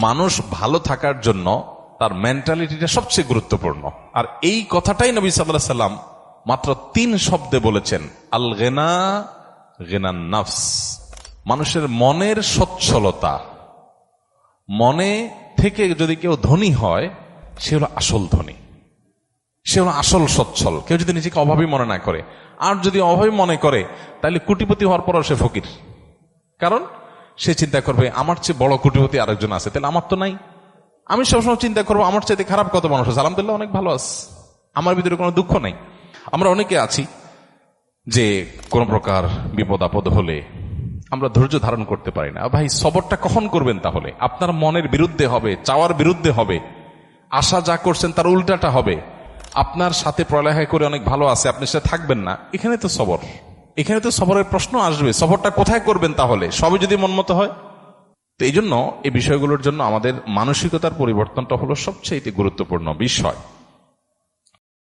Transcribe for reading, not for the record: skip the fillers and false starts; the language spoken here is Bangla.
মানুষ ভালো থাকার জন্য তার মেন্টালিটিটা সবচেয়ে গুরুত্বপূর্ণ। আর এই কথাটাই নবী সাল্লাল্লাহু আলাইহি ওয়াসাল্লাম মাত্র 3 শব্দে বলেছেন, আল গিনা গিনান নফস। মানুষের মনের সচ্ছলতা, মনে থেকে যদি কেউ ধনী হয় সে হলো আসল ধনী, সে হলো আসল সচ্ছল। কেউ যদি নিজেকে অভাবী মনে না করে, আর যদি অভাবী মনে করে তাহলে কোটিপতি হওয়ার পরও সে ফকির। কারণ সে চিন্তা করবে আমার চেয়ে বড় কোটিপতি আরেকজন আছে, তাহলে আমার তো নাই। আমি সবসময় চিন্তা করবো আমার চাইতে খারাপ কত মানুষ আছে, আলহামদুলিল্লাহ অনেক ভালো আছে, আমার ভিতরে কোনো দুঃখ নাই। আমরা অনেকে আছি যে কোন প্রকার বিপদ আপদ হলে আমরা ধৈর্য ধারণ করতে পারি না। ভাই সবরটা কখন করবেন? তাহলে আপনার মনের বিরুদ্ধে হবে, চাওয়ার বিরুদ্ধে হবে, আশা যা করছেন তার উল্টাটা হবে। আপনার সাথে পড়ালেখা করে অনেক ভালো আছে, আপনি সাথে থাকবেন না, এখানে তো সবর, এখানে তো সবরের প্রশ্ন আসবে। সবরটা কোথায় করবেন তাহলে, সবই যদি মন মতো হয়? তো এই জন্য এই বিষয়গুলোর জন্য আমাদের মানসিকতার পরিবর্তনটা হলো সবচেয়ে গুরুত্বপূর্ণ বিষয়।